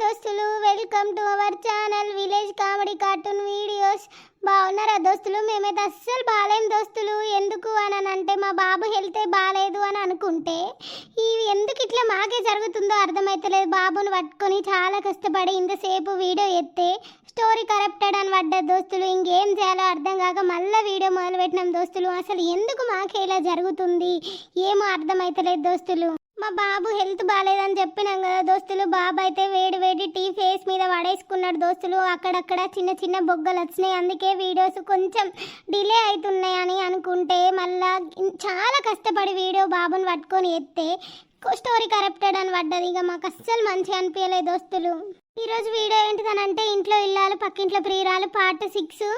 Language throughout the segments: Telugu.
దోస్తులు, welcome to our channel village comedy cartoon videos. బాగున్నారా దోస్తులు? మేమైతే అస్సలు బాగాలేం దోస్తులు. ఎందుకు అని అంటే మా బాబు హెల్తే బాగాలేదు అని అనుకుంటే ఇవి ఎందుకు ఇట్లా మాకే జరుగుతుందో అర్థమైతలేదు. బాబుని పట్టుకొని చాలా కష్టపడి ఇంతసేపు వీడియో ఎత్తే స్టోరీ కరప్టెడ్ అని పడ్డది దోస్తులు. ఇంకేం చేయాలో అర్థం కాక మళ్ళీ వీడియో మొదలు పెట్టినాం దోస్తులు. అసలు ఎందుకు మాకే ఇలా జరుగుతుంది ఏమో అర్థమైతలేదు దోస్తులు. మా బాబు హెల్త్ బాగాలేదని చెప్పినాం కదా దోస్తులు. బాబు అయితే వేడి వేడి టీ ఫేస్ మీద పడేసుకున్నాడు దోస్తులు. అక్కడక్కడ చిన్న చిన్న బొగ్గలు వచ్చినాయి. అందుకే వీడియోస్ కొంచెం డిలే అవుతున్నాయని అనుకుంటే మళ్ళా చాలా కష్టపడి వీడియో బాబుని పట్టుకొని ఎత్తే స్టోరీ కరప్టెడ్ అని పడ్డది. ఇక మాకు అస్సలు మంచిగా అనిపించలేదు దోస్తులు. ఈరోజు వీడియో ఏంటిదనంటే ఇంట్లో ఇల్లాలు పక్కింట్లో ప్రియురాలు పార్ట్ 6.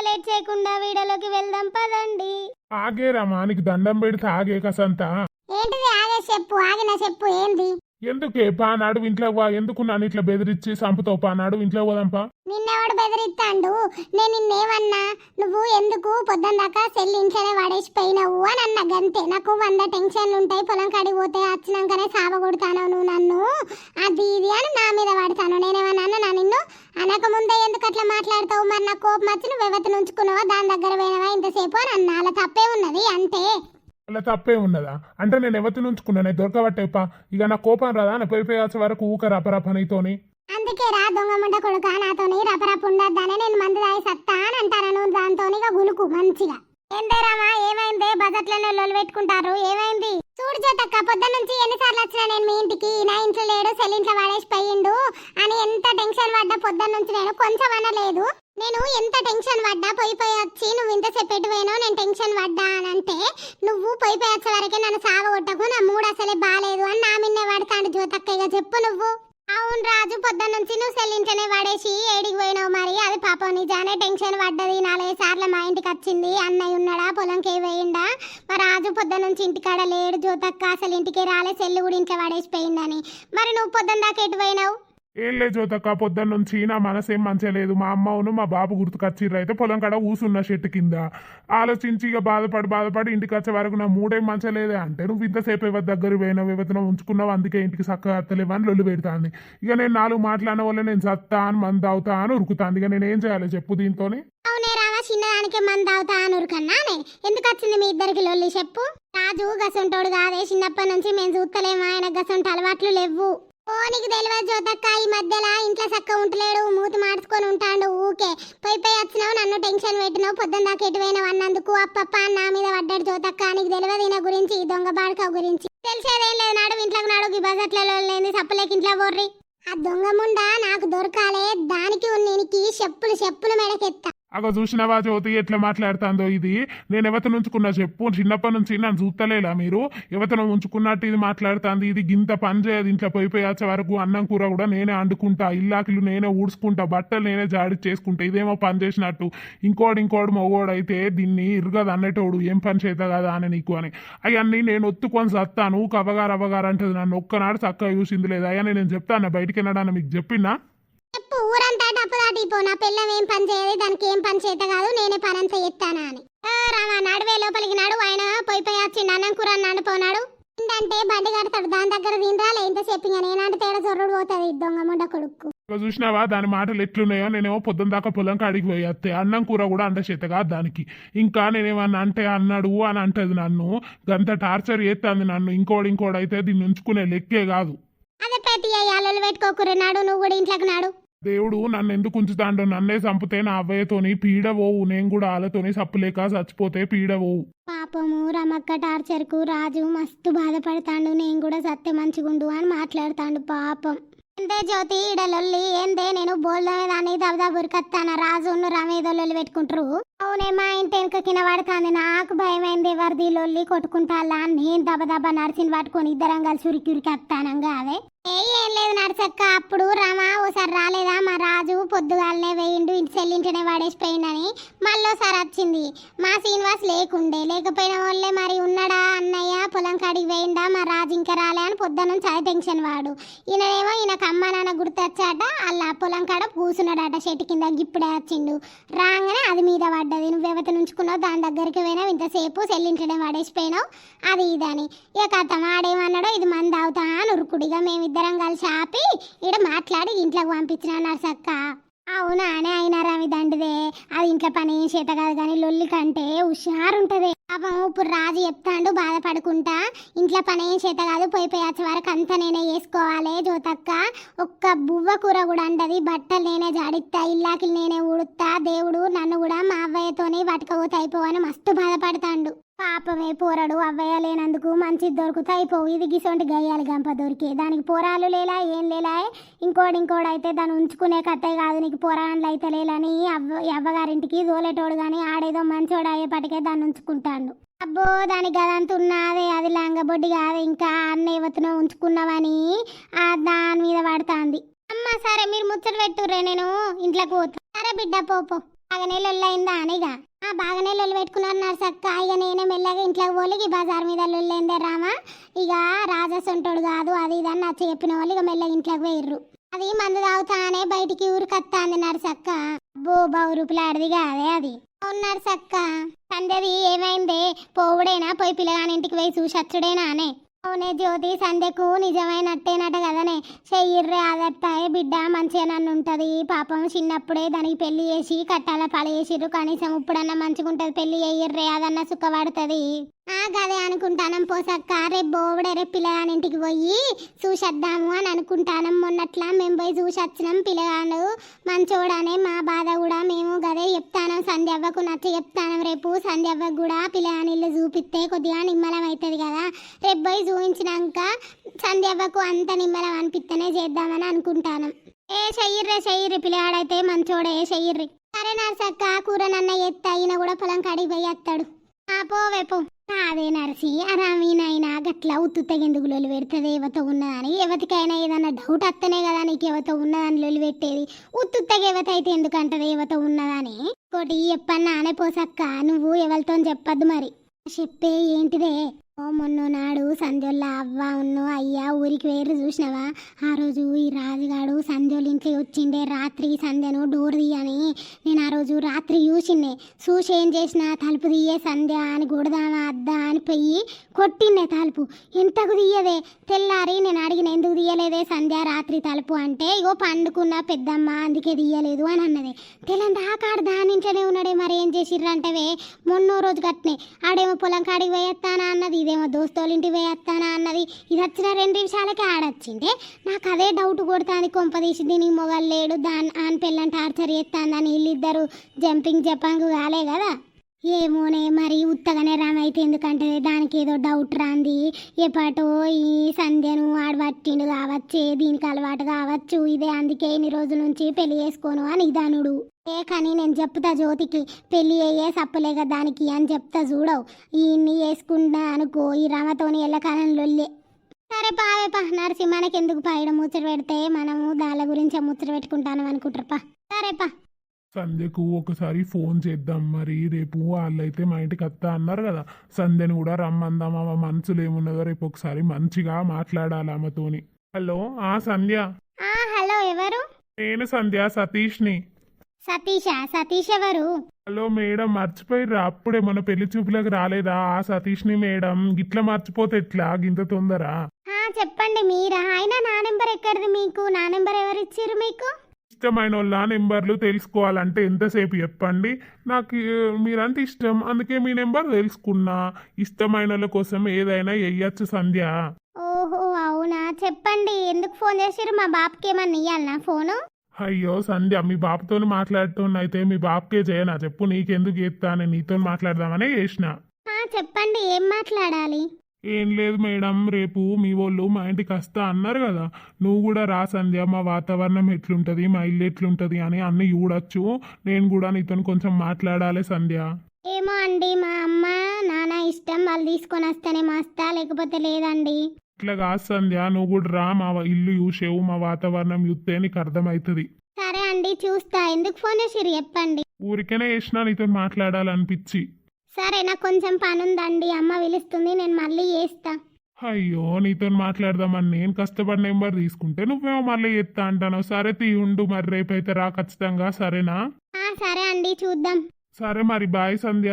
లేట్ చేయకుండా వీడియోలోకి వెళ్దాం పదండి. ఆగేరామా, నీకు దండం పెడితే ఆగే కసంతా. ఏంటిది ఆగే చెప్పు, ఆగిన చెప్పు ఏంది? ఎందుకే పానాడు ఇంట్లో ఎందుకు నన్ను ఇట్లా బెదిరించి చంపుతావు? పానాడు ఇంట్లో పోదాంపా. నిన్నెవడు బెదిరిస్తాడు? నేను నిన్నేమన్నా? నువ్వు ఎందుకు పొద్దున్నాక సెల్ ఇంట్లోనే పడేసిపోయినావు అని అన్న గంతే. నాకు 100 టెన్షన్లు ఉంటాయి. పొలం కాడికి పోతే వచ్చినాకనే సావ కొడతాను నువ్వు నన్ను, అది ఇది అని నా మీద పడతాను. నేనేమన్నా నా నిన్ను అనక ముందే ఎందుకు అట్లా మాట్లాడతావు? మరి నా కోపం వచ్చి నువ్వు వ్యవతను ఉంచుకున్నావా, దాని దగ్గర పోయినావా ఇంతసేపు అని అన్న. అలా తప్పే ఉన్నది అంతే. అలా తప్పే ఉన్నదా? అంటే నేను ఎవరిని ఉంచుకున్నాను దొరకబట్టేపా. ఇక నా కోపం రాదా? నా పోయిపోయాల్సిన వరకు ఊక రపరప నీతోని. అందుకే రా దొంగ ముండ కొడుక, నాతోని రపరప ఉండద్దానే నేను మందు దాయి సత్తా అని అంటాను. దాంతో గులుకు మంచిగా. ఏందే రామా, ఏమైంది? బజెట్లోనే లొల్లు పెట్టుకుంటారు, ఏమైంది? చూడు జోతక్క, పొద్దున్న నుంచి ఎన్నిసార్లు వచ్చినా నేను మీ ఇంటికి, నా ఇంట్లో లేడు, సెల్ ఇంట్లో పడేసి పోయిండు అని ఎంత టెన్షన్ పడ్డా పొద్దున్న నుంచి నేను కొంచెం అనలేదు. నేను ఎంత టెన్షన్ పడ్డా పోయి వచ్చి నువ్వు ఇంతసేపు పెట్టిపోయినావు, నేను టెన్షన్ పడ్డా అని అంటే నువ్వు పోయి వచ్చే వరకే నన్ను సావ కొట్టకు, నా మూడు అసలే బాగాలేదు అని నా మిన్నే పడతాడు జోతక్క. ఇక చెప్పు నువ్వు. అవును రాజు, పొద్దున్న నుంచి నువ్వు సెల్ ఇంట్లోనే పడేసి ఏడికి పోయినావు మరి? అది పాపం నిజానే టెన్షన్ పడ్డది. 4 సార్లు మా ఇంటికి వచ్చింది. అన్నయ్య ఉన్నాడా, పొలంకి వేయిండా? మరి రాజు పొద్దున్న నుంచి ఇంటికాడ లేడు జోతక్క, అసలు ఇంటికి రాలే, సెల్లు కూడా ఇంట్లో పడేసిపోయిందని. మరి నువ్వు పొద్దున్న దాకా ఎటు పోయినావు? ఏం లేదు జ్యోతక్క, పొద్దున్న నుంచి నా మనసేం మంచిగా లేదు. మా అమ్మను మా బాబు గుర్తుకొచ్చిర్రు. అయితే పొలం కాడ కూసున్న చెట్టు కింద ఆలోచించి ఇక బాధపడి ఇంటికి వచ్చే వరకు నా మూడేం మంచిగా లేదే. అంటే నువ్వు ఇంతసేపు ఎవరి దగ్గర పోయినావు, ఎవరినో ఉంచుకున్నావు, అందుకే ఇంటికి చక్కగా అత్తలేవు అని లొల్లు పెడతాంది. ఇక నేను 4 మాట్లాడిన వల్ల నేను సత్తా అని మంది అవుతా అని ఉరుకుతాంది. ఇక నేను ఏం చేయాలి చెప్పు దీంతోని? అవునే రావా, చిన్నదానికే మంది అవుతా అని ఉరుకన్నానే. ఎందుకు వచ్చింది మీ ఇద్దరికి లొల్లి చెప్పు? రాజు గసంటోడు కాదే, చిన్నప్పటి నుంచి మేము చూస్తలేము, ఆయన గసంట అలవాట్లు లేవు. ఓ నీకు తెలియదు జోతక్క, ఈ మధ్యలో ఇంట్లో చక్క ఉంటలేడు, మూతి మార్చుకొని ఉంటాడు ఊకే. పోయి వచ్చినావు, నన్ను టెన్షన్ పెట్టినావు, పొద్దున్న దాకా ఎటువైనావు అన్నందుకు అప్పప్ప నా మీద పడ్డాడు జోతక్క. నీకు తెలియదు ఈయన గురించి, ఈ దొంగ బాడక గురించి. తెలిసేదేం లేదు, నాడు ఇంట్లోకి నాడు ఈ బజెట్లలో లేని సప్పలేకి ఇంట్లో బొర్రి. ఆ దొంగ ముండా నాకు దొరకాలే, దానికి ఉన్నీనికి చెప్పులు మెడకెత్తా. అగో చూసినవా జ్యోతి ఎట్లా మాట్లాడుతుందో? ఇది నేను ఎవతను ఉంచుకున్నా చెప్పు? చిన్నప్పటి నుంచి నన్ను చూస్తలేలా మీరు? ఎవతను ఉంచుకున్నట్టు ఇది మాట్లాడుతుంది. ఇది గింత పని చేయదు. ఇంట్లో పోయిపోయాచే వరకు అన్నం కూర కూడా నేనే వండుకుంటా, ఇల్లాకిలు నేనే ఊడ్చుకుంటా, బట్టలు నేనే జాడి చేసుకుంటా. ఇదేమో పని చేసినట్టు. ఇంకోడు మగోడు అయితే దీన్ని ఇరుగదు అన్నటోడు, ఏం పని చేత కదా అని నీకు అని. అవన్నీ నేను ఒత్తుకొని సత్తాను. అవగారు అంటది. నన్ను ఒక్కనాడు చక్కగా చూసింది లేదు. అయ్యా నేను చెప్తాను బయటికి వెళ్ళడాన్ని మీకు చెప్పినా? చెప్పు, ఊరంతా డప్పు దాటిపో. నా పిల్లం ఏం పని చేయదు, దానికి ఏం పని చేత కాదు, నేనే పనంతా ఎత్తానా అని. రామా నడువే లోపలికి నాడు. ఆయన పోయి వచ్చిండు, అన్నం కూర నడిపోనాడు. ఏంటంటే బండి కడతాడు, దాని దగ్గర తినరాలే ఎంతసేపు. ఇక నేనంటే తేడా చొర్రుడు పోతుంది దొంగ ముండ కొడుకు. చూసినావా దాని మాటలు ఎట్లున్నాయో? నేనేమో పొద్దున్న దాకా పొలం కాడికి పోయి వస్తే అన్నం కూర కూడా అంత చేత కాదు దానికి. ఇంకా నేనేమన్నా అంటే అన్నాడు అని అంటది నన్ను. గంత టార్చర్ చేస్తుంది నన్ను. ఇంకోడు అయితే దీన్ని ఉంచుకునే లెక్కే కాదు. అదే పెట్టి అయ్యాలు పెట్టుకోకురే నాడు, నువ్వు కూడా ఇంట్లోకి నాడు. దేవుడు నన్ను ఎందుకు ఉంచుతాడు? నన్నే చంపితే నా అవ్వయ్యతోని పీడవోవు, నేను కూడా వాళ్ళతోని సప్పులేక చచ్చిపోతే పీడవోవు. పాపము రమక్క టార్చర్కు రాజు మస్తు బాధపడతాడు. నేను కూడా సత్య మంచిగుండు అని మాట్లాడతాడు పాపం. ఏందే జ్యోతి ఈడలొల్లి ఏందే? నేను బోల్దాన్ని దబదా బురికత్తాన, రాజు రమేదో లొల్లి పెట్టుకుంటారు. అవునే, మా ఇంటి వెనుక కింద పడుతుంది. నాకు భయమైంది, ఎవరిది లొల్లి కొట్టుకుంటా. నేను దబదబా నడిచిన పట్టుకొని ఇద్దరం కలిసి ఉరికి వస్తానంగా. అదే ఏం లేదు నడిచక్క. అప్పుడు రమా ఓసారి రాలేదా? మా రాజు పొద్దుగాలనే వేయిండు ఇంటి సెల్లింటనే వాడేసిపోయిండని మళ్ళోసారి వచ్చింది. మా శ్రీనివాస్ లేకపోయిన వాళ్ళే మరి ఉన్నాడా అన్నయ్య పొలం కాడికి వేయిండా మా రాజు ఇంకా రాలే అని పొద్దున్న చాలా టెన్షన్ వాడు. ఈయనేమో ఈయనకు అమ్మ నాన్న గుర్తొచ్చాట అలా పొలం కాడ కూసున్నాడట చెట్టు కింద ఇప్పుడే వచ్చిండు. రాగానే అది మీద పడ్డది. నువ్వు ఎవత నుంచుకున్నావు దాని దగ్గరికి పోయినావు ఇంతసేపు సెల్లింటనే వాడేసిపోయినావు అది ఇదని. ఇక కథ ఆడేమన్నాడో ఇది మంది అవుతా అని ఉరుకుడిగా మేమిద్దరం కలిసి ఆపి ఇక్కడ మాట్లాడి ఇంట్లోకి పంపించిన నర్సక్క. అవునా అని అయినా రవి దండిదే అది ఇంట్లో పని ఏం చేత కాదు కానీ లొల్లి కంటే హుషారుంటది. పాపం ఇప్పుడు రాజు చెప్తాండు బాధపడుకుంటా ఇంట్లో పని ఏం చేత కాదు పోయి వచ్చే వరకు అంతా నేనే చేసుకోవాలి జ్యోతక్క. ఒక్క బువ్వ కూర కూడా అంటది బట్టలు నేనే జాడిస్తా ఇల్లాకి నేనే ఉడుతా దేవుడు నన్ను కూడా మా అవ్వయ్యతోనే పట్టుకపోతే అయిపోవని మస్తు బాధపడతాండు. పాపమే పోరాడు అవ్వయ్య లేనందుకు మంచి దొరుకుతా అయిపోవు ఇది గిసొంటి గయ్యాలి గంప దొరికే దానికి పోరాలు లేలా ఏం లేలా ఇంకోడైతే దాన్ని ఉంచుకునే కథే కాదు నీకు పోరాళ్ళు అయితే లేలని అవ్వగారింటికి దోలేటోడు కానీ ఆడేదో మంచోడు అయ్యేపటికే దాన్ని ఉంచుకుంటాడు. అబ్బో దానికి గదంతా ఉన్నదే అది లంగబొడ్డి కాదు ఇంకా అన్న యువతను ఉంచుకున్నావని దాని మీద పడుతుంది. అమ్మ సరే మీరు ముచ్చట పెట్టుర్రే నేను ఇంట్లోకి పోతా. సరే బిడ్డ పోపో బాగానే లొల్లయిందా అనిగా బాగానే లొల్లు పెట్టుకున్నారు నర్సక్క. ఇక నేనే మెల్లగా ఇంట్లోకి పోలికి బజార్ మీద లొల్లైందే రామా ఇక రాజా సొంటోడు కాదు అది ఇదని నచ్చ చెప్పిన వాళ్ళు ఇక మెల్లగా ఇంట్లోకి వేయర్రు. అది మందు తాగుతానే బయటికి ఊరికొత్తాంది నర్సక్క. అబ్బో రూపులాడిది కాదే అది. అవును నర్సక్క సంధ్యది ఏమైందే పోవుడేనా పోయి పిల్లగాని ఇంటికి పోయి చూసచ్చుడేనా అనే. అవునే జ్యోతి సంధ్యకు నిజమైనట్టేనట కదనే చెయ్యిర్రే ఆదత్తాయే బిడ్డ మంచిగా నన్ను ఉంటుంది. పాపం చిన్నప్పుడే దానికి పెళ్లి చేసి కట్టాల పాలు చేసిర్రు కనీసం ఇప్పుడన్నా మంచిగా ఉంటుంది పెళ్లి చెయ్యిర్రే అదన్నా సుఖపడుతుంది. గదే అనుకుంటానం పోసక్క రేపు బోవుడే రేపు పిల్లగాని ఇంటికి పోయి చూసొద్దాము అని అనుకుంటానం. మొన్నట్లా మేము పోయి చూసొచ్చినాం పిల్లగాడు మంచోడనే మా బాధ కూడా మేము గదే చెప్తానం సంధ్యవ్వకు నచ్చ చెప్తానం. రేపు సంధ్యవ్వకు కూడా పిల్లగాని ఇల్లు చూపిస్తే కొద్దిగా నిమ్మలం అవుతుంది కదా. రేపు పోయి చూపించినాక సంధ్యవ్వకు అంత నిమ్మలం అనిపిస్తేనే చేద్దామని అనుకుంటానం. చెయ్యిర్రి పిల్లగాడైతే మంచోడే చెయ్యిర్రి. సరే నర్సక్క కూర నన్న ఎత్త అయినా కూడా పొలం కాడికి పోయి వస్తాడు. పోవే పో. అదే నర్సి అరామీనైనా గట్లా ఉత్తుత్తగెందుకు లొలి పెడుతుంది ఎవతో ఉన్నదని. ఎవతికైనా ఏదన్నా డౌట్ వస్తేనే కదా నీకు ఎవతో ఉన్నదని లొలి పెట్టేది. ఉత్తుత్తగా ఎవత అయితే ఎందుకంటది ఎవతో ఉన్నదని. ఇంకోటి చెప్పన్నా అనే పోసక్క నువ్వు ఎవరితో చెప్పద్దు మరి. చెప్పే ఏంటిదే మొన్న నాడు సంధ్యోళ్ళ అవ్వ ఉన్ను అయ్యా ఊరికి వేరు చూసినావా. ఆ రోజు ఈ రాజుగాడు సంధ్యోళ్ళ ఇంట్లో వచ్చిండే రాత్రి సంధ్యను డోర్ తీయని. నేను ఆ రోజు రాత్రి చూసి ఏం చేసిన తలుపు తీయే సంధ్య అని కొడదామా అద్దా అని పోయి కొట్టిండే తలుపు. ఎంతకు తీయదే తెల్లారి నేను అడిగిన ఎందుకు తీయలేదే సంధ్య రాత్రి తలుపు అంటే ఇగో పండుకున్న పెద్దమ్మ అందుకే తీయలేదు అని అన్నదే. తెల్లని దాకాడు దాని ఇంట్లోనే ఉన్నాడే మరి ఏం చేసిర్రంటవే. మొన్నో రోజు కట్నే ఆడేమో పొలం కాడికి పోయేస్తానా అన్నది ఇదేమో దోస్తోళ్ళింటి వేస్తానా అన్నది. ఇది వచ్చిన 2 నిమిషాలకే ఆడొచ్చింటే నాకు అదే డౌట్ కొడుతుంది. కొంపదీసి దీనికి మొగలు లేడు దాని ఆన్ పిల్లని టార్చర్ చేస్తానని వీళ్ళిద్దరు జంపింగ్ జపాంగ్ కాలే కదా. ఏమోనే మరి ఉత్తగానే రామైతే ఎందుకంటే దానికి ఏదో డౌట్ రాంది. ఎప్పటో ఈ సంధ్యను ఆడబట్టిండు కావచ్చే దీనికి అలవాటు కావచ్చు ఇదే అందుకే ఇన్ని రోజుల నుంచి పెళ్లి చేసుకోను అని ఇదానుడు. కానీ నేను చెప్తా జ్యోతికి పెళ్లి అయ్యే సప్పలేక దానికి అని చెప్తా చూడవు. ఈయన్ని వేసుకుంటా అనుకో ఈ రమతోని ఎల్లకాలం లొల్లే. సరే పావేపా నరసి మనకి ఎందుకు పాయడం ముచ్చట పెడితే మనము దాని గురించి ముచ్చట పెట్టుకుంటాను అనుకుంటారు. సరేపా సంధ్యకు ఒకసారి ఫోన్ చేద్దాం మరి. రేపు వాళ్ళైతే మా ఇంటికి వస్తా అన్నారు కదా సంధ్యను కూడా రమ్మందాం. ఆమె మనసులో ఏమున్నదో రేపు ఒకసారి మంచిగా మాట్లాడాలి ఆమెతోని. హలో సంధ్య. హలో ఎవరు? నేను సంధ్య సతీష్ని. సతీష్ ఎవరు? హలో మేడం మర్చిపోయిర్రా అప్పుడే మన పెళ్లి చూపులకు రాలేదా ఆ సతీష్ని మేడం. గిట్లా మర్చిపోతే ఎట్లా గింత తొందర. చెప్పండి మీరా. అయినా నా నెంబర్ ఎక్కడిది మీకు? నా నెంబర్ ఎవరు ఇచ్చిర్రు మీకు? ఇష్టమైన వాళ్ళ నెంబర్లు తెలుసుకోవాలంటే ఎంతసేపు చెప్పండి. నాకు మీరంటే ఇష్టం అందుకే మీ నెంబర్ తెలుసుకున్నా. ఇష్టమైన వాళ్ళ కోసం ఏదైనా వెయ్యచ్చు సంధ్య. ఓహో అవునా చెప్పండి ఎందుకు ఫోన్ చేసిర్రు? మా బాబుకి ఏమన్నా ఇయ్యాలనా ఫోను? అయ్యో సంధ్య మీ బాబుతో మాట్లాడుతున్నైతే మీ బాబుకే చేయనా చెప్పు. నీకెందుకు చేస్తా నేను నీతో మాట్లాడదామనే చేసిన. చెప్పండి ఏం మాట్లాడాలి? ఏం లేదు మేడం రేపు మీ వాళ్ళు మా ఇంటికి వస్తా అన్నారు కదా. నువ్వు కూడా రా సంధ్య. మా వాతావరణం ఎట్లుంటుంది మా ఇల్లు ఎట్లుంటుంది అని అన్నీ చూడొచ్చు. నేను కూడా నీతో కొంచెం మాట్లాడాలి సంధ్య. ఏమో అండి మా అమ్మ నాన్న ఇష్టం వాళ్ళు తీసుకొని వస్తేనే మస్తా లేకపోతే లేదండి. ఇట్లా కాదు సంధ్య నువ్వు కూడా రా. మా ఇల్లు చూసేవు మా వాతావరణం చూస్తే నీకు అర్థమవుతుంది. సరే అండి చూస్తా. ఎందుకు ఫోన్ చేసిర్రు చెప్పండి. ఊరికేనే చేసినా నీతో మాట్లాడాలనిపించి. సరే నాకు కొంచెం పని ఉందండి, అమ్మ పిలుస్తుంది, నేను మళ్ళీ చేస్తా. అయ్యో నీతో మాట్లాడదామని నేను కష్టపడి నెంబర్ తీసుకుంటే నువ్వేమో మళ్ళీ ఎత్తా అంటాను. సరే ఉండు మరి రేపైతే రా ఖచ్చితంగా, సరేనా? సరే అండి చూద్దాం. సరే మరి బాయ్ సంధ్య.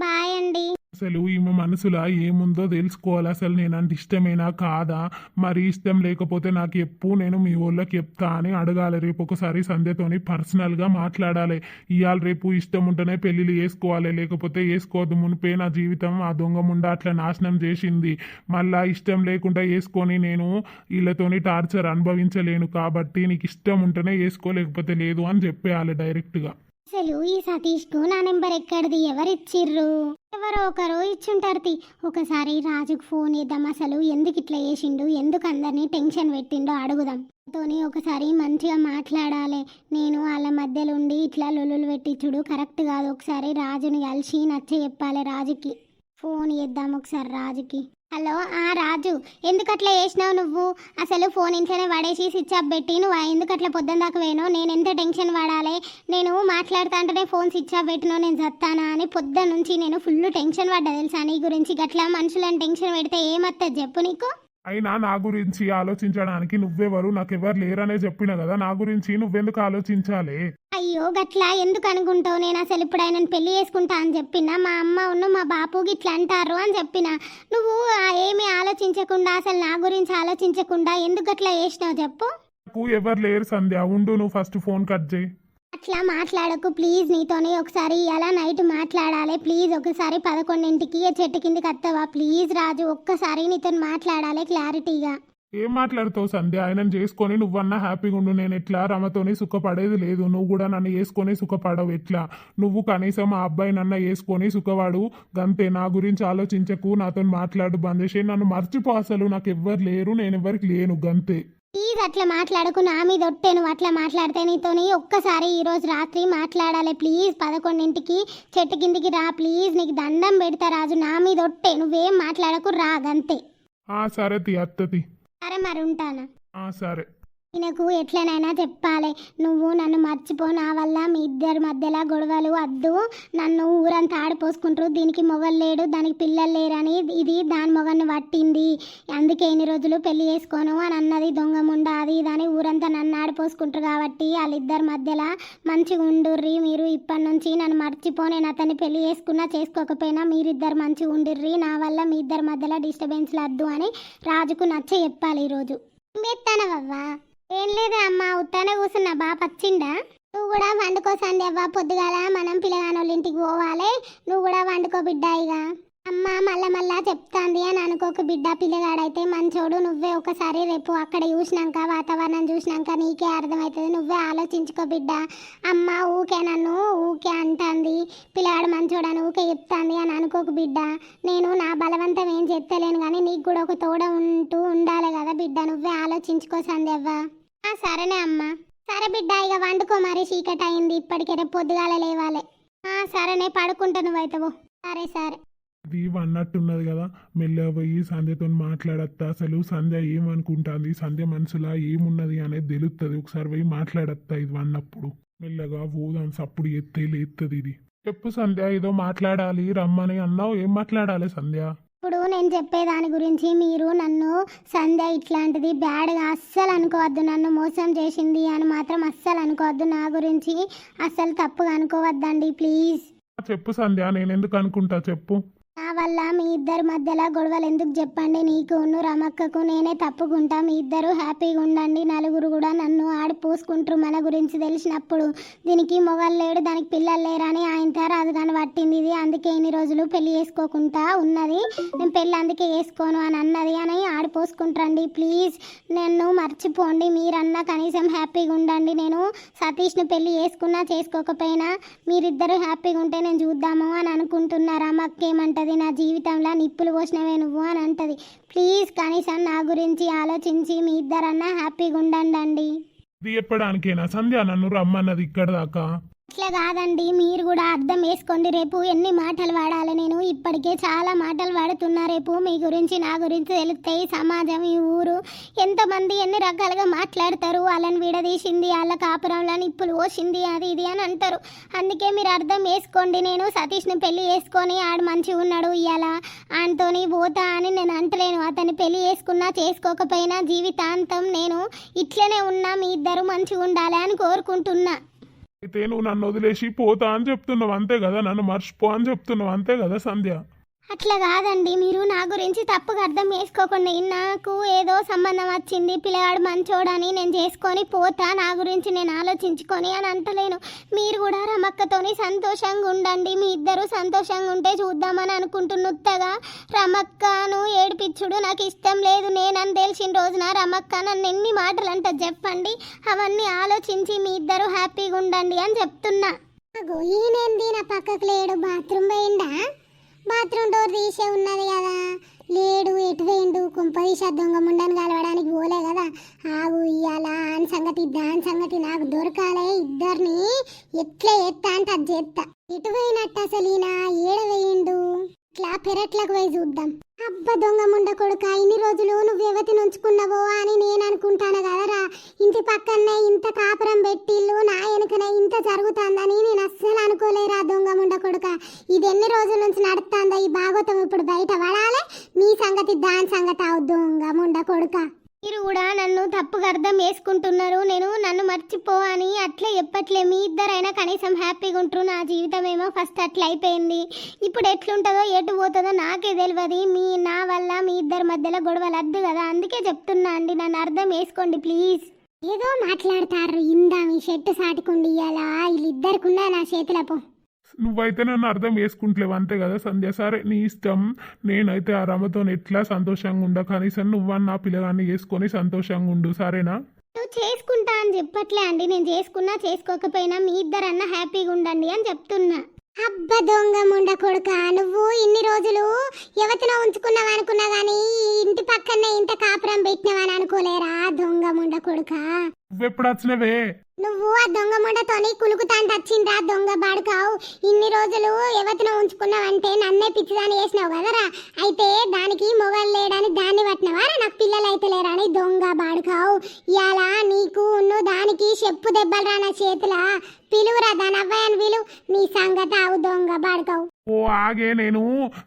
బాయ్ అండి. అసలు ఈమె మనసులో ఏముందో తెలుసుకోవాలి. అసలు నేనంటే ఇష్టమేనా కాదా, మరి ఇష్టం లేకపోతే నాకు నేను మీ వాళ్ళకి చెప్తా అని అడగాలి. రేపు ఒకసారి సంధ్యతోని పర్సనల్గా మాట్లాడాలి. ఇవాళ రేపు ఇష్టం ఉంటేనే పెళ్ళిళ్ళు చేసుకోవాలి, లేకపోతే వేసుకోవద్దు. మునిపే నా జీవితం ఆ దొంగ ముండ అట్లా నాశనం చేసింది. మళ్ళా ఇష్టం లేకుండా వేసుకొని నేను వీళ్ళతోని టార్చర్ అనుభవించలేను. కాబట్టి నీకు ఇష్టం ఉంటేనే వేసుకో, లేకపోతే లేదు అని చెప్పేయాలి డైరెక్ట్గా. అసలు ఈ సతీష్కు నా నెంబర్ ఎక్కడిది, ఎవరిచ్చిర్రు? ఎవరో ఒకరు ఇచ్చుంటారు. ఒకసారి రాజుకు ఫోన్ చేద్దాం. అసలు ఎందుకు ఇట్లా చేసిండు, ఎందుకు అందరినీ టెన్షన్ పెట్టిండో అడుగుదాం. తోని ఒకసారి మంచిగా మాట్లాడాలి. నేను వాళ్ళ మధ్యలో ఉండి ఇట్లా లొల్లులు పెట్టించుడు కరెక్ట్ కాదు. ఒకసారి రాజుని కలిసి నచ్చ చెప్పాలి. రాజుకి ఫోన్ చేద్దాం ఒకసారి రాజుకి. హలో రాజు, ఎందుకు అట్లా చేసినావు నువ్వు? అసలు ఫోన్ ఇంట్లోనే పడేసి స్విచ్ ఆఫ్ పెట్టి నువ్వు ఎందుకు అట్లా పొద్దున్న దాకా వేను? నేను ఎంత టెన్షన్ పడాలి? నేను మాట్లాడుతా అంటేనే ఫోన్ స్విచ్ ఆఫ్ పెట్టినో నేను చస్తానా అని పొద్దున్న నుంచి నేను ఫుల్ టెన్షన్ పడ్డా తెలుసా నీ గురించి. గట్లా మనుషులను టెన్షన్ పెడితే ఏమత్తది చెప్పు నీకు? అయినా నా గురించి ఆలోచించడానికి నువ్వెవరు? నాకెవరు లేరనే చెప్పిన కదా, నా గురించి నువ్వెందుకు ఆలోచించాలి? అయ్యో గట్లా ఎందుకు అనుకుంటావు? నేను అసలు ఇప్పుడు ఆయన పెళ్లి చేసుకుంటా అని చెప్పిన, మా అమ్మ మా బాపు గిట్లా అంటారు అని చెప్పిన. నువ్వు ఏమీ ఆలోచించకుండా, అసలు నా గురించి ఆలోచించకుండా ఎందుకు అట్లా చేసినావు చెప్పు? నాకు ఎవరు లేరు సంధ్య, ఉండు, నువ్వు ఫస్ట్ ఫోన్ కట్ చేయి. అట్లా మాట్లాడకు ప్లీజ్. నీతోనే ఒకసారి ఇలా నైట్ మాట్లాడాలి ప్లీజ్. ఒకసారి 11ంటికి చెట్టు కిందికి వస్తావా ప్లీజ్? రాజు ఒక్కసారి నీతో మాట్లాడాలి క్లారిటీగా. ఏం మాట్లాడుతావు సంధ్య? ఆయనను చేసుకొని నువ్వన్నా హ్యాపీగా ఉండు. నేను ఎట్లా రమతోని సుఖపడేది లేదు, నువ్వు కూడా నన్ను వేసుకొని సుఖపడవు. ఎట్లా నువ్వు కనీసం ఆ అబ్బాయి నన్ను వేసుకొని సుఖపడు గంతే. నా గురించి ఆలోచించకు, నాతో మాట్లాడు బంద్ చేసి నన్ను మర్చిపో. అసలు నాకు ఎవ్వరు లేరు, నేను ఎవరికి లేను గంతే. ప్లీజ్ అట్లా మాట్లాడకు, నా మీద ఒట్టే. నువ్వు అట్లా మాట్లాడితే నీతోని ఒక్కసారి ఈరోజు రాత్రి మాట్లాడాలి ప్లీజ్. 11ంటికి చెట్టు కిందికి రా ప్లీజ్, నీకు దండం పెడతా రాజు, నా మీద ఒట్టే. నువ్వేం మాట్లాడకు, రా గంతే. సరే అత్తది. సరే మరి ఉంటానా? సరే. ఈయనకు ఎట్లనైనా చెప్పాలి, నువ్వు నన్ను మర్చిపో, నా వల్ల మీ ఇద్దరి మధ్యలో గొడవలు వద్దు. నన్ను ఊరంతా ఆడిపోసుకుంటారు, దీనికి మొగలు లేడు, దానికి పిల్లలు లేరని ఇది దాని మొగన్ని పట్టింది, అందుకే ఇన్ని రోజులు పెళ్లి చేసుకోను అని అన్నది దొంగ ముండ. అది ఇదని ఊరంతా నన్ను ఆడిపోసుకుంటారు. కాబట్టి వాళ్ళిద్దరి మధ్యలో మంచిగా ఉండుర్రి మీరు. ఇప్పటి నుంచి నన్ను మర్చిపో, నేను అతన్ని పెళ్లి చేసుకున్నా చేసుకోకపోయినా మీరిద్దరు మంచిగా ఉండిర్రి. నా వల్ల మీ ఇద్దరి మధ్యలో డిస్టర్బెన్స్లు వద్దు అని రాజుకు నచ్చ చెప్పాలి ఈరోజు. మెత్తానవ్వా? ఏం లేదా అమ్మ, ఉత్తానే కూర్చున్నా. బాగా వచ్చిండా? నువ్వు కూడా వండుకో సంధ్య అవ్వ, పొద్దుగాల మనం పిల్లగానోళ్ళ ఇంటికి పోవాలి. నువ్వు కూడా వండుకో బిడ్డ. ఇక అమ్మ మళ్ళా చెప్తాంది అని అనుకోక బిడ్డ. పిల్లగాడైతే మంచోడు. నువ్వే ఒకసారి రేపు అక్కడ చూసినాక, వాతావరణం చూసినాక నీకే అర్థమవుతుంది. నువ్వే ఆలోచించుకో బిడ్డ. అమ్మ ఊకే నన్ను ఊకే అంటుంది, పిల్లగాడు మంచోడని ఊకే చెప్తాంది అని అనుకోక బిడ్డ. నేను నా బలవంతం ఏం చెప్తలేను కానీ నీకు కూడా ఒక తోడ ఉండాలి కదా బిడ్డ. నువ్వే ఆలోచించుకో సంధ్యవ్వ. సరేనే అమ్మ. సరే బిడ్డ ఇక వండుకో, మరి చీకటి అయింది ఇప్పటికే, రేపు పొద్దుగాల లేవాలి. సరేనే పడుకుంటా నువ్వైతావు. సరే. ఇది అన్నట్టున్నది కదా, మెల్లగా పోయి సంధ్యతో మాట్లాడత్తా. అసలు సంధ్య ఏమనుకుంటుంది, సంధ్య మనసులో ఏమున్నది అనేది తెలుస్తుంది. ఒకసారి పోయి మాట్లాడత్తా. ఇది అన్నప్పుడు మెల్లగా పోదాం, సప్పుడు లేస్తుంది ఇది. చెప్పు సంధ్య, ఏదో మాట్లాడాలి రమ్మని అన్నావు, ఏం మాట్లాడాలి సంధ్య? ఇప్పుడు నేను చెప్పేదాని గురించి మీరు నన్ను సంధ్య ఇట్లాంటిది బ్యాడ్గా అస్సలు అనుకోవద్దు. నన్ను మోసం చేసింది అని మాత్రం అస్సలు అనుకోవద్దు. నా గురించి అస్సలు తప్పుగా అనుకోవద్దండి ప్లీజ్. చెప్పు సంధ్య, నేను ఎందుకు అనుకుంటా చెప్పు. నా వల్ల మీ ఇద్దరి మధ్యలో గొడవలు ఎందుకు చెప్పండి? నీకు రమక్కకు నేనే తప్పుకుంటా. మీ ఇద్దరు హ్యాపీగా ఉండండి. నలుగురు కూడా నన్ను ఆడిపోసుకుంటారు మన గురించి తెలిసినప్పుడు. దీనికి మొగలు లేడు, దానికి పిల్లలు లేరని ఆయన రాదు కానీ పట్టింది ఇది. అందుకే ఇన్ని రోజులు పెళ్లి చేసుకోకుండా ఉన్నది. నేను పెళ్ళి అందుకే చేసుకోను అని అన్నది అని ఆడిపోసుకుంటారండి. ప్లీజ్ నన్ను మర్చిపోండి. మీరన్నా కనీసం హ్యాపీగా ఉండండి. నేను సతీష్ను పెళ్లి చేసుకున్నా చేసుకోకపోయినా మీరిద్దరు హ్యాపీగా ఉంటే నేను చూద్దాము అని అనుకుంటున్నారా? రమక్కేమంటది, నా జీవితంలో నిప్పులు పోసినవే నువ్వు అని అంటది. ప్లీజ్ కనీసం నా గురించి ఆలోచించి మీ ఇద్దరన్నా హ్యాపీగా ఉండండి. ఇది చెప్పడానికేనా సంధ్య నన్ను రమ్మన్నది ఇక్కడ దాకా? అట్లా కాదండి, మీరు కూడా అర్థం వేసుకోండి. రేపు ఎన్ని మాటలు వాడాలి, నేను ఇప్పటికే చాలా మాటలు వాడుతున్నా. రేపు మీ గురించి నా గురించి తెలుస్తాయి. సమాజం, ఈ ఊరు ఎంతమంది ఎన్ని రకాలుగా మాట్లాడతారు. వాళ్ళని విడదీసింది, వాళ్ళ కాపురంలో నిప్పులు పోసింది, అది ఇది అని అంటారు. అందుకే మీరు అర్థం వేసుకోండి. నేను సతీష్ని పెళ్లి చేసుకొని ఆడు మంచిగా ఉన్నాడు, ఇవాళ ఆయనతోని పోతా అని నేను అంటలేను. అతన్ని పెళ్లి చేసుకున్నా చేసుకోకపోయినా జీవితాంతం నేను ఇట్లనే ఉన్నా, మీ ఇద్దరు మంచిగా ఉండాలి అని కోరుకుంటున్నా. అయితే నువ్వు నన్ను వదిలేసి పోతా అని చెప్తున్నావు అంతే కదా, నన్ను మర్చిపో అని చెప్తున్నావు అంతే కదా సంధ్య. అట్లా కాదండి, మీరు నా గురించి తప్పుగా అర్థం చేసుకోకుండా, నాకు ఏదో సంబంధం వచ్చింది, పిల్లగాడు మంచోడని నేను చేసుకొని పోతా, నా గురించి నేను ఆలోచించుకొని అని అంటలేను. మీరు కూడా రమక్కతోని సంతోషంగా ఉండండి. మీ ఇద్దరు సంతోషంగా ఉంటే చూద్దామని అనుకుంటున్నగా. రమక్కను ఏడిపించుడు నాకు ఇష్టం లేదు. నేనని తెలిసిన రోజున రమక్క నన్ను ఎన్ని మాటలు అంటే చెప్పండి, అవన్నీ ఆలోచించి మీ ఇద్దరు హ్యాపీగా ఉండండి అని చెప్తున్నా. ఈయనేంది నా పక్కకు లేడు, బాత్రూమ్ పోయిందా? బాత్రూమ్ డోర్ తీసే ఉన్నది కదా, లేడు, ఎటు వేయండు? కుంపదీశ దొంగ ముండని కలవడానికి పోలే కదా. ఆగు, ఇయ్యాల అని సంగతి దాని సంగతి నాకు దొరకాలే. ఇద్దరిని ఎట్లా ఎత్తా అంటే అది చేస్తా. ఎటు పోయినట్టు అసలు ఈయన ఏడ వేయండు? ఇట్లా పెరట్లకు పోయి చూద్దాం. అబ్బ దొంగ ముండ కొడుక, ఇన్ని రోజులు నువ్వు ఎవతిని ఉంచుకున్నావో అని నేను అనుకుంటాను కదరా. ఇంటి పక్కనే ఇంత కాపురం పెట్టిల్లు, నా వెనుకనే ఇంత జరుగుతుందని నేను అస్సలు అనుకోలేరా దొంగ ముండ కొడుక. ఇది ఎన్ని రోజుల నుంచి నడుస్తుందా ఈ భాగవతం? ఇప్పుడు బయట పడాలి, నీ సంగతి దాని సంగతి అవు దొంగ ముండ కొడుక. మీరు కూడా నన్ను తప్పుగా అర్థం చేసుకుంటున్నారు. నేను నన్ను మర్చిపో అని అట్లా చెప్పట్లే. మీ ఇద్దరైనా కనీసం హ్యాపీగా ఉంటారు. నా జీవితం ఏమో ఫస్ట్ అట్లా అయిపోయింది. ఇప్పుడు ఎట్లుంటుందో ఎటు పోతుందో నాకే తెలియదు. నా వల్ల మీ ఇద్దరి మధ్యలో గొడవలు వద్దు కదా, అందుకే చెప్తున్నా అండి. నన్ను అర్థం చేసుకోండి ప్లీజ్. ఏదో మాట్లాడతారు, ఇందా మీ షర్టు సాటుకుండి ఇయ్యాలా, వీళ్ళిద్దరికున్నా నా చేతిలో పో. నువ్వైతే నన్ను అర్థం చేసుకుంటలేవు అంతే కదా సంధ్య. సరే నీ ఇష్టం. నేనైతే ఆ రమతో ఎట్లా సంతోషంగా ఉండ, కనీసం నువ్వన్న నా పిల్లగాన్ని చేసుకొని సంతోషంగా ఉండు, సరేనా? నువ్వు చేసుకుంటా అని చెప్పట్లే అండి. నేను చేసుకున్నా చేసుకోకపోయినా మీ ఇద్దరన్నా హ్యాపీగా ఉండండి అని చెప్తున్నా. అబ్బ దొంగ ముండ కొడుక, నువ్వు ఇన్ని రోజులు ఎవతినో ఉంచుకున్నావు అనుకున్నా గానీ ఇంటి పక్కనే ఇంత కాపురం పెట్టినవని అనుకోలేరా దొంగ ముండ కొడుక. నువ్వెప్పుడు వచ్చినవే? నువ్వు ఆ దొంగ ముండతోని కులుకుతాంట వచ్చిండ్రా దొంగ బాడుకావు. ఇన్ని రోజులు ఎవతినో ఉంచుకున్నావంటే నన్నే పిచ్చిదాన్ని చేసినావు కదరా. అయితే దానికి మొగలు లేడని దాన్ని పట్టినవారా, నాకు పిల్లలు అయితే లేరని దొంగ బాడుకావు. ఇవాళ నీకు దానికి చెప్పు దెబ్బలు రా నా చేతులా. పిలువురా దాని అవ్వయని పిలువు, నీ సంగతి అవు దొంగ బాడుకావు. ఓ ఆగే, నేను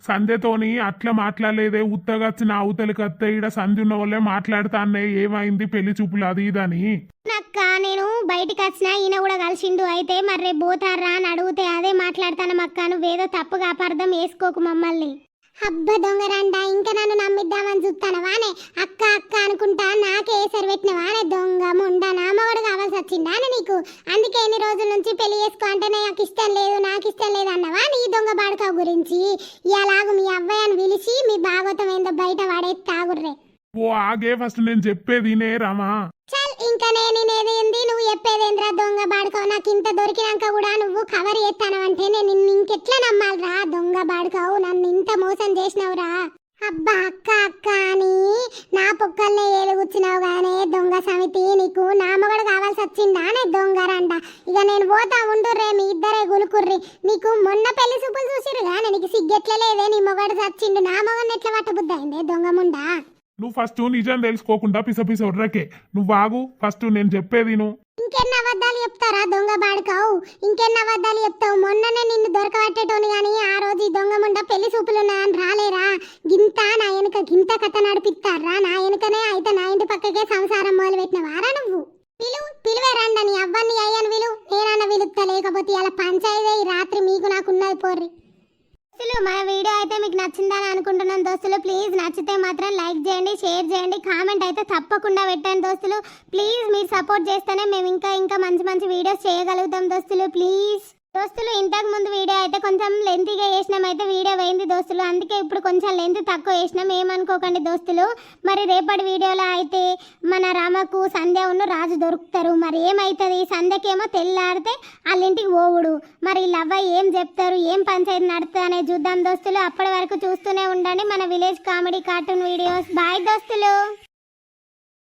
సంధ్యతోని అట్లా మాట్లాడలేదే. ఉత్తగచ్చి నా అవతలికి వస్తే ఈడ సంధ్య ఉన్న వాళ్ళే మాట్లాడుతానే ఏమైంది పెళ్లి చూపులు అది ఇదని. నక్క నేను బయటికి వచ్చినా ఈయన కూడా కలిసిండు. అయితే మరి రేపు పోతారా అని అడిగితే అదే మాట్లాడతాను అక్క, నువ్వేదో తప్పుగా అపార్థం వేసుకోకు మమ్మల్ని. అబ్బ దొంగరండా, ఇంకా నన్ను నమ్మిద్దామని చూస్తానవానే. అక్క అక్క అనుకుంటా నాకే ఏసరి పెట్టినవానే దొంగ ముండా. నా మగడు కావాల్సి వచ్చిందా నీకు? అందుకే ఎన్ని రోజుల నుంచి పెళ్లి చేసుకో అంటే నాకు ఇష్టం లేదు నాకు ఇష్టం లేదు అన్నవా నీ దొంగ బాడుకావు గురించి. ఇలాగ మీ అవ్వయ్యను పిలిచి మీ భాగవతం ఏందో బయట వాడేసి తాగుర్రే. ఓ ఆగే, ఫస్ట్ నేను చెప్పేది నే రామా. చల్, ఇంకా నేనేదేంది నువ్వు చెప్పేదేంద్రా దొంగ బాడుకావు. నాకు ఇంత దొరికినాక కూడా నువ్వు కవర్ చేస్తానవంటే నేను నిన్ను ఇంకెట్లా నమ్మాలిరా దొంగ బాడుకావు. నన్ను ఇంత మోసం చేసినావురా. అబ్బా అక్క అక్క అని నా పొక్కల్నే ఏలుగుచ్చినావు గానే దొంగ సమితి. నీకు నా మొగడు కావాల్సి వచ్చిందా నే దొంగరంట. ఇక నేను పోతా ఉండుర్రే, మీ ఇద్దరే గులుకుర్రి. నీకు మొన్న పెళ్లి చూపులు చూసిరుగా, నీకు సిగ్గెట్ల లేదే, నీ మొగడు చచ్చిండు. నా మొగడిని ఎట్లా పట్టబుద్ది అయిందే దొంగ ముండా. నువ్వు ఫస్ట్ నిజం తెలుసుకోకుండా పిస ఒర్రకే. నువ్వు ఆగు, ఫస్ట్ నేను చెప్పేది నువ్వు. ఇంకెన్ని అబద్ధాలు చెప్తారా దొంగ బాడుకావు, ఇంకెన్ని అబద్ధాలు చెప్తావు. మొన్ననే నిన్ను దొరకబట్టేటోని గాని ఆ రోజు ఈ దొంగ ముండ పెళ్లి చూపులున్నాయని రాలేరా. గింత నా వెనుక గింత కథ నడిపిస్తారా నా వెనుకనే. అయితే నా ఇంటి పక్కకే సంసారం మొదలు పెట్టిన వారా నువ్వు. పిలువే రండి నీ అవ్వని అయ్యని విలువ. నేనన్న విలుపుతా, లేకపోతే ఇలా పంచాయిదే ఈ రాత్రి మీకు నాకున్నది పోర్రి. దోస్తులు, మన వీడియో అయితే మీకు నచ్చిందని అనుకుంటున్నాను దోస్తులు. ప్లీజ్ నచ్చితే మాత్రం లైక్ చేయండి, షేర్ చేయండి, కామెంట్ అయితే తప్పకుండా పెట్టండి దోస్తులు. ప్లీజ్ మీరు సపోర్ట్ చేస్తేనే మేము ఇంకా మంచి మంచి వీడియోస్ చేయగలుగుతాం దోస్తులు. ప్లీజ్ దోస్తులు, ఇంతకు ముందు వీడియో అయితే కొంచెం లెంతీగా వేసినాం, అయితే వీడియో పోయింది దోస్తులు. అందుకే ఇప్పుడు కొంచెం లెంత్ తక్కువ వేసినాం, ఏమనుకోకండి దోస్తులు. మరి రేపటి వీడియోలో అయితే మన రామకు సంధ్య ఉన్న రాజు దొరుకుతారు. మరి ఏమవుతుంది, సంధ్యకేమో తెల్లారితే వాళ్ళ ఇంటికి పోవుడు. మరి వీళ్ళవ్వ ఏం చెప్తారు, ఏం పంచాయతీ నడుతుంది అనేది చూద్దాం దోస్తులు. అప్పటి వరకు చూస్తూనే ఉండండి మన village comedy cartoon videos. Bye దోస్తులు.